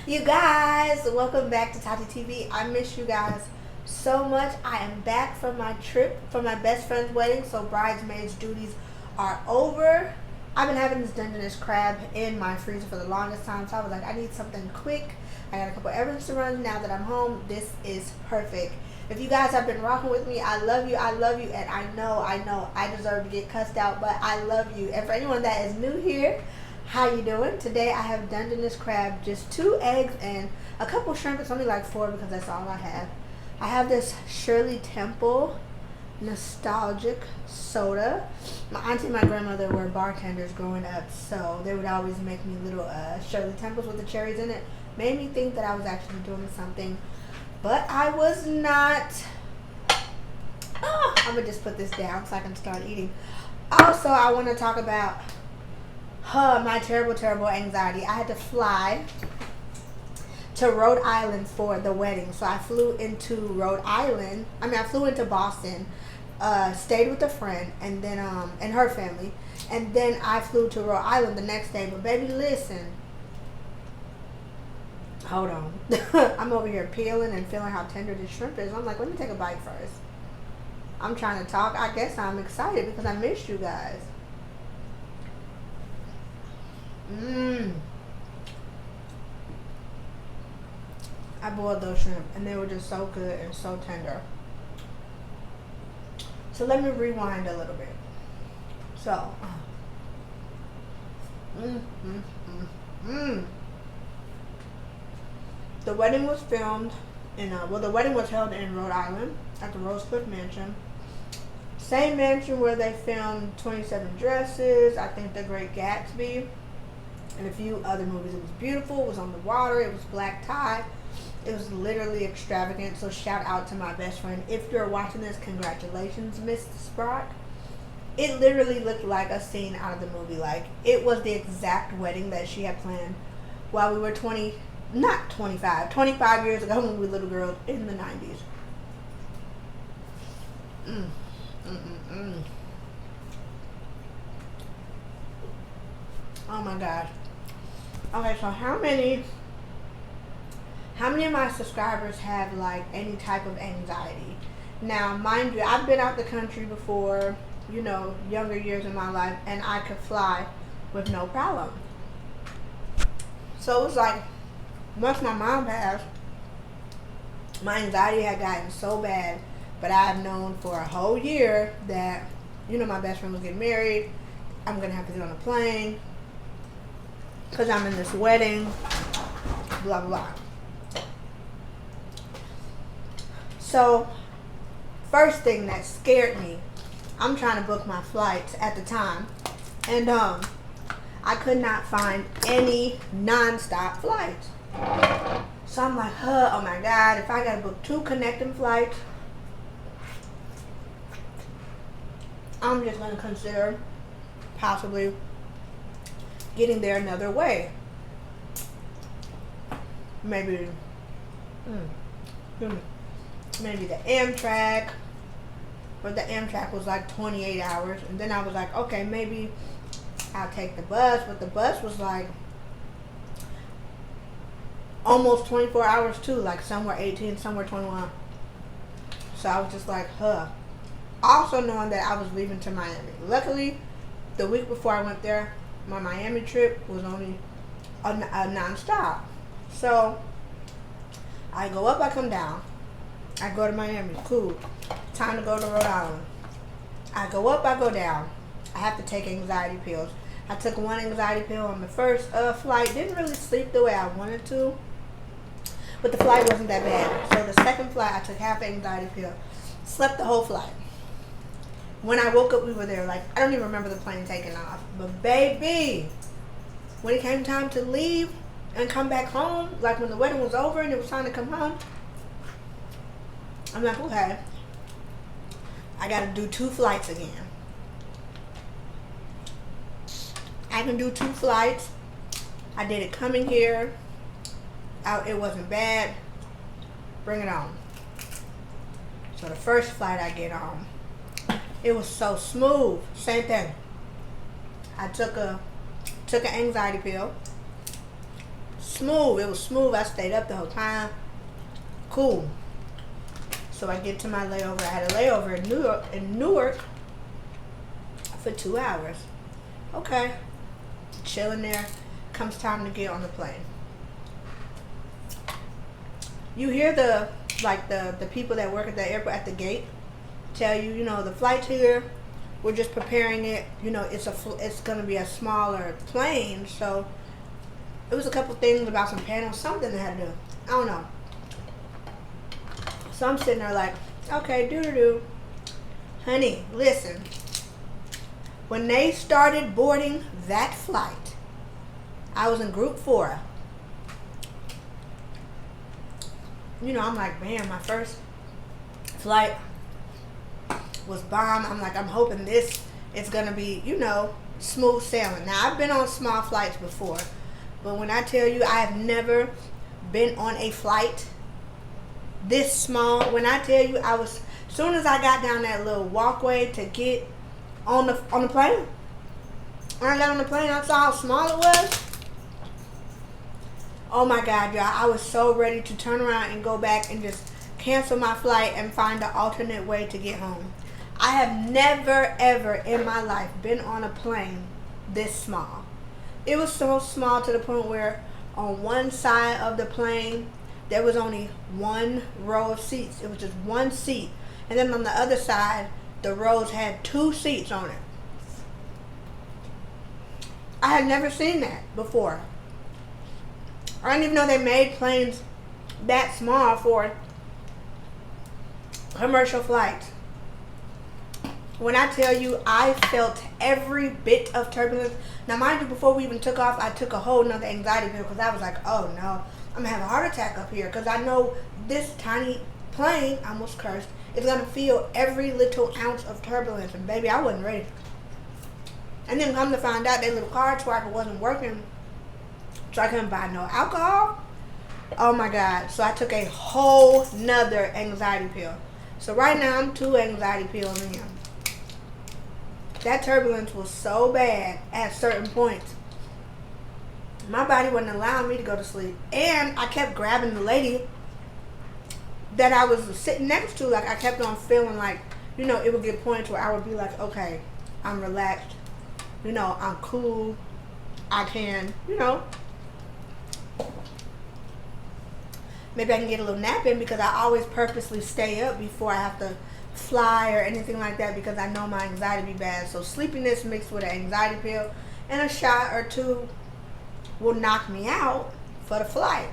You guys, welcome back to Tati TV. I miss you guys so much. I am back from my trip for my best friend's wedding, so bridesmaids duties are over. I've been having this Dungeness crab in my freezer for the longest time, so I was like, I need something quick. I got a couple errands to run. Now that I'm home, this is perfect. If you guys have been rocking with me, I love you, and I know I deserve to get cussed out, but I love you. And for anyone that is new here, how you doing? Today I have Dungeness crab, just 2 eggs and a couple shrimp. It's only like 4 because that's all I have. I have this Shirley Temple nostalgic soda. My auntie and my grandmother were bartenders growing up, so they would always make me little Shirley Temples with the cherries in it. Made me think that I was actually doing something, but I was not. I'm gonna just put this down so I can start eating. Also, I want to talk about my terrible anxiety. I had to fly to Rhode Island for the wedding. So I flew into Rhode Island. I flew into Boston, stayed with a friend, and then and her family, and then I flew to Rhode Island the next day. But baby, listen. Hold on. I'm over here peeling and feeling how tender this shrimp is. I'm like, let me take a bite first. I'm trying to talk. I guess I'm excited because I missed you guys. I boiled those shrimp and they were just so good and so tender. So let me rewind a little bit. So, the wedding was filmed in the wedding was held in Rhode Island at the Rosecliff Mansion. Same mansion where they filmed 27 Dresses, I think The Great Gatsby, and a few other movies. It was beautiful. It was on the water. It was black tie. It was literally extravagant. So shout out to my best friend. If you're watching this, congratulations, Miss Sprock. It literally looked like a scene out of the movie. Like, it was the exact wedding that she had planned while we were 25 years ago when we were little girls in the 90s. Oh my gosh. Okay, so how many of my subscribers have like any type of anxiety? Now, mind you, I've been out the country before, younger years in my life, and I could fly with no problem. So it was like, once my mom passed, my anxiety had gotten so bad, but I have known for a whole year that, my best friend was getting married. I'm going to have to get on a plane because I'm in this wedding, blah, blah. So, first thing that scared me, I'm trying to book my flights at the time, and I could not find any non-stop flights. So I'm like, oh my God, if I got to book 2 connecting flights, I'm just going to consider possibly getting there another way. Maybe the Amtrak, but the Amtrak was like 28 hours. And then I was like, okay, maybe I'll take the bus, but the bus was like almost 24 hours too, like somewhere 18, somewhere 21. So I was just like, Also knowing that I was leaving to Miami. Luckily, the week before I went there, my Miami trip was only a non-stop. So I go up, I come down. I go to Miami. Cool. Time to go to Rhode Island. I go up, I go down. I have to take anxiety pills. I took 1 anxiety pill on the first flight. Didn't really sleep the way I wanted to, but the flight wasn't that bad. So the second flight, I took half anxiety pill. Slept the whole flight. When I woke up, we were there. Like, I don't even remember the plane taking off. But baby, when it came time to leave and come back home, like when the wedding was over and it was time to come home, I'm like, okay, I got to do 2 flights again. I can do 2 flights. I did it coming here. It wasn't bad. Bring it on. So the first flight I get on, it was so smooth. Same thing. I took an anxiety pill. Smooth. It was smooth. I stayed up the whole time. Cool. So I get to my layover. I had a layover in Newark for 2 hours. Okay. Chilling there. Comes time to get on the plane. You hear the people that work at the airport at the gate tell you, you know, the flight's here. We're just preparing it. You know, it's gonna be a smaller plane. So it was a couple things about some panels, something they had to do. I don't know. So I'm sitting there like, okay, doo-doo-doo. Honey, listen. When they started boarding that flight, I was in group 4. You know, I'm like, man, my first flight was bomb. I'm like, I'm hoping this is going to be, you know, smooth sailing. Now, I've been on small flights before, but when I tell you I have never been on a flight this small, when I tell you as soon as I got down that little walkway to get on the plane, when I got on the plane, I saw how small it was. Oh my God, y'all, I was so ready to turn around and go back and just cancel my flight and find an alternate way to get home. I have never, ever in my life been on a plane this small. It was so small to the point where on one side of the plane, there was only one row of seats. It was just one seat. And then on the other side, the rows had 2 seats on it. I had never seen that before. I didn't even know they made planes that small for commercial flights. When I tell you, I felt every bit of turbulence. Now, mind you, before we even took off, I took a whole nother anxiety pill because I was like, oh no, I'm going to have a heart attack up here. Because I know this tiny plane, I almost cursed, is going to feel every little ounce of turbulence. And baby, I wasn't ready. And then come to find out, that little card swiper wasn't working. So I couldn't buy no alcohol. Oh my God. So I took a whole nother anxiety pill. So right now I'm 2 anxiety pills in. That turbulence was so bad at certain points. My body wouldn't allow me to go to sleep. And I kept grabbing the lady that I was sitting next to. Like I kept on feeling like, you know, it would get points where I would be like, okay, I'm relaxed. You know, I'm cool. I can, you know, maybe I can get a little nap in because I always purposely stay up before I have to fly or anything like that because I know my anxiety be bad. So sleepiness mixed with an anxiety pill and a shot or 2 will knock me out for the flight.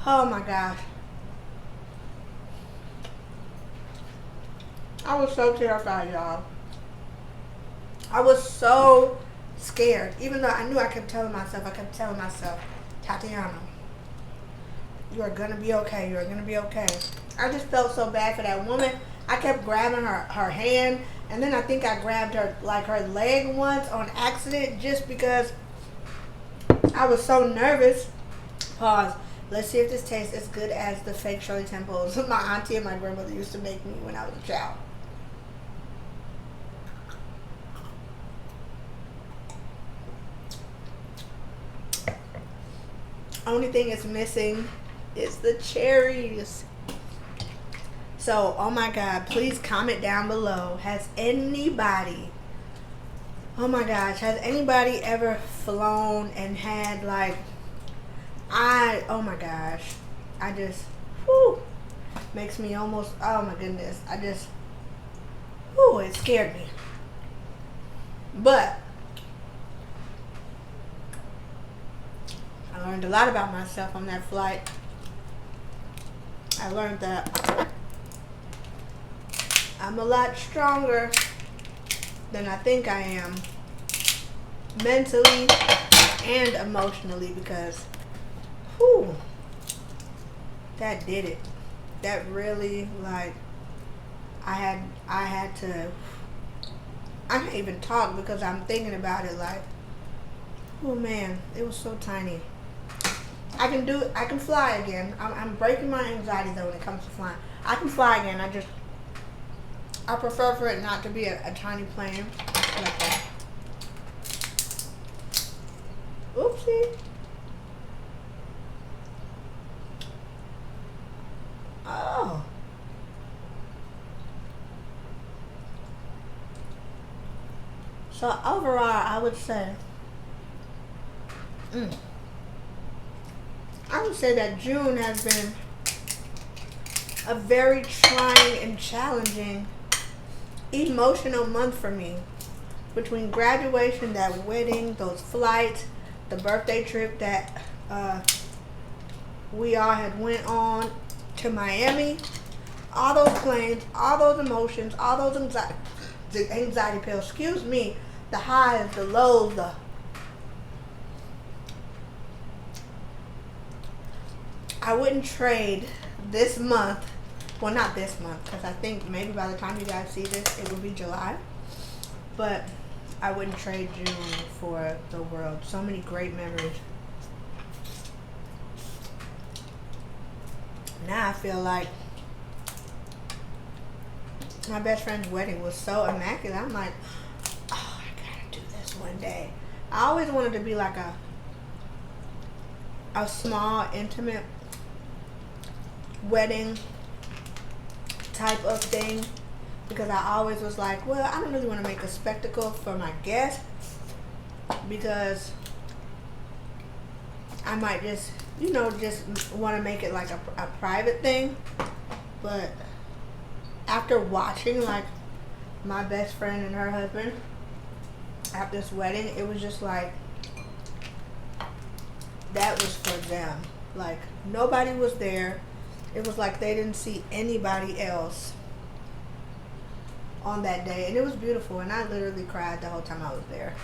Oh my gosh. I was so terrified, y'all. I was so scared. Even though I knew, I kept telling myself, Tatiana, you are going to be okay. You are going to be okay. I just felt so bad for that woman. I kept grabbing her hand. And then I think I grabbed her leg once on accident just because I was so nervous. Pause. Let's see if this tastes as good as the fake Shirley Temples my auntie and my grandmother used to make me when I was a child. Only thing it's missing is the cherries. So, oh my God, please comment down below. Has anybody, oh my gosh, has anybody ever flown and had oh my gosh, I just, makes me almost, oh my goodness, it scared me. But I learned a lot about myself on that flight. I learned that I'm a lot stronger than I think I am, mentally and emotionally, because that did it. That really, I had to, I can't even talk because I'm thinking about it oh man, it was so tiny. I can fly again. I'm breaking my anxiety though when it comes to flying. I can fly again. I prefer for it not to be a tiny plane like that. Oopsie. So overall, I would say, that June has been a very trying and challenging emotional month for me. Between graduation, that wedding, those flights, the birthday trip that we all had went on to Miami, all those planes, all those emotions, all those anxiety pills, excuse me, the highs, the lows, I wouldn't trade this month, well not this month, because I think maybe by the time you guys see this, it will be July, but I wouldn't trade June for the world. So many great memories. Now I feel like my best friend's wedding was so immaculate. I'm like, oh, I gotta do this one day. I always wanted to be like a small, intimate wedding type of thing, because I always was like, well, I don't really want to make a spectacle for my guests, because I might just, just want to make it like a private thing. But after watching like my best friend and her husband at this wedding, it was just like, that was for them. Like, nobody was there. It was like they didn't see anybody else on that day, and it was beautiful, and I literally cried the whole time I was there.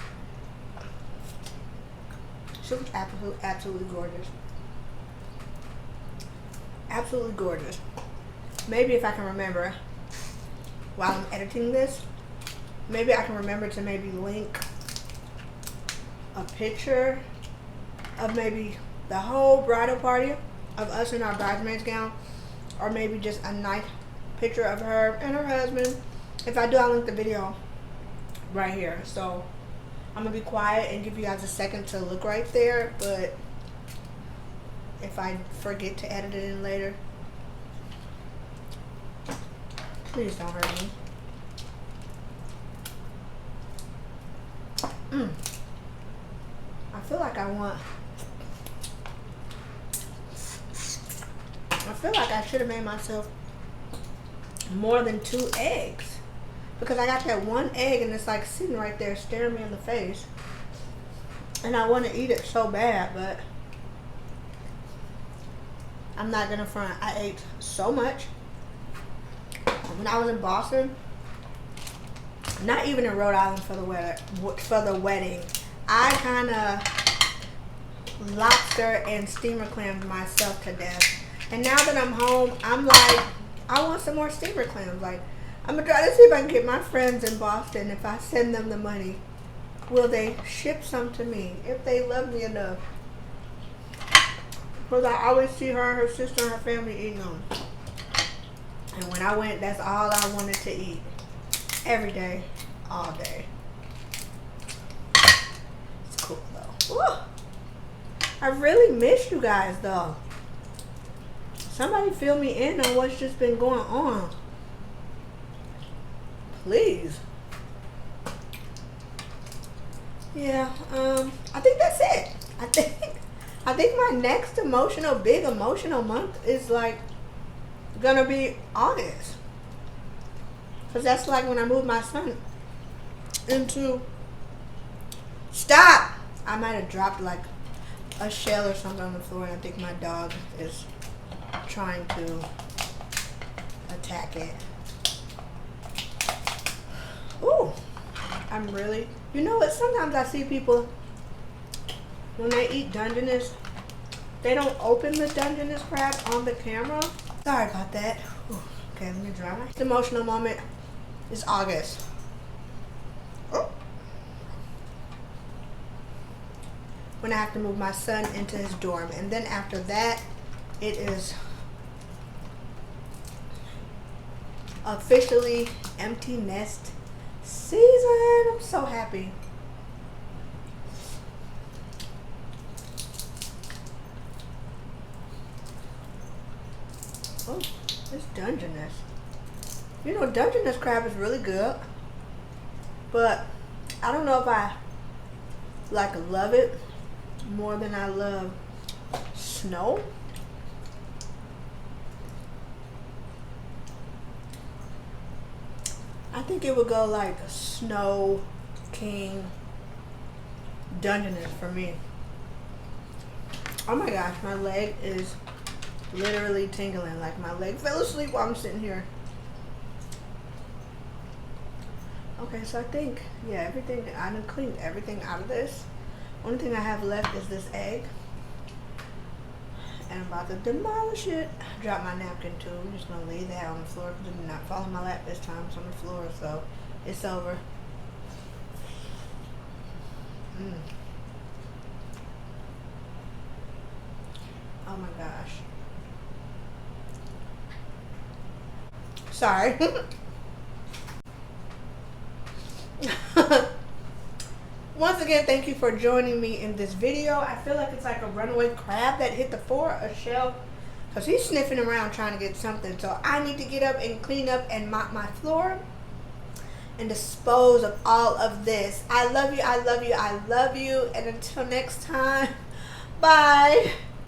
She was absolutely gorgeous. Absolutely gorgeous. Maybe if I can remember while I'm editing this, maybe I can remember to maybe link a picture of maybe the whole bridal party of us in our bridesmaids gown, or maybe just a nice picture of her and her husband. If I do, I'll link the video right here. So I'm gonna be quiet and give you guys a second to look right there, but if I forget to edit it in later, please don't hurt me. I feel like I should have made myself more than 2 eggs, because I got that one egg and it's like sitting right there staring me in the face, and I want to eat it so bad, but I'm not gonna front. I ate so much when I was in Boston, not even in Rhode Island for the wedding. I kind of lobster and steamer clammed myself to death. And now that I'm home, I'm like, I want some more steamer clams. Like, I'm going to try to see if I can get my friends in Boston, if I send them the money, will they ship some to me, if they love me enough. Because I always see her and her sister and her family eating them. And when I went, that's all I wanted to eat. Every day, all day. It's cool, though. Ooh. I really miss you guys, though. Somebody fill me in on what's just been going on. Please. Yeah, I think that's it. I think my next big emotional month is like gonna be August. Cause that's like when I moved my son into, stop! I might have dropped like a shell or something on the floor, and I think my dog is trying to attack it. Ooh, I'm really, you know what, sometimes I see people, when they eat Dungeness, they don't open the Dungeness crab on the camera. Sorry about that. Ooh, okay, let me dry my, the emotional moment is August. Oh. When I have to move my son into his dorm, and then after that, it is officially empty nest season. I'm so happy. Oh, it's Dungeness. You know, Dungeness crab is really good, but I don't know if I like love it more than I love snow. I think it would go like Snow King Dungeness for me. Oh my gosh, my leg is literally tingling. Like my leg fell asleep while I'm sitting here. Okay, so I think, yeah, everything, I done cleaned everything out of this. Only thing I have left is this egg. And I'm about to demolish it. Drop my napkin too. I'm just gonna lay that on the floor because it did not fall in my lap this time. It's on the floor, so it's over. Oh my gosh. Sorry. Once again, thank you for joining me in this video. I feel like it's like a runaway crab that hit the floor, a shell, because he's sniffing around trying to get something. So I need to get up and clean up and mop my floor and dispose of all of this. I love you, I love you, I love you. And until next time, bye.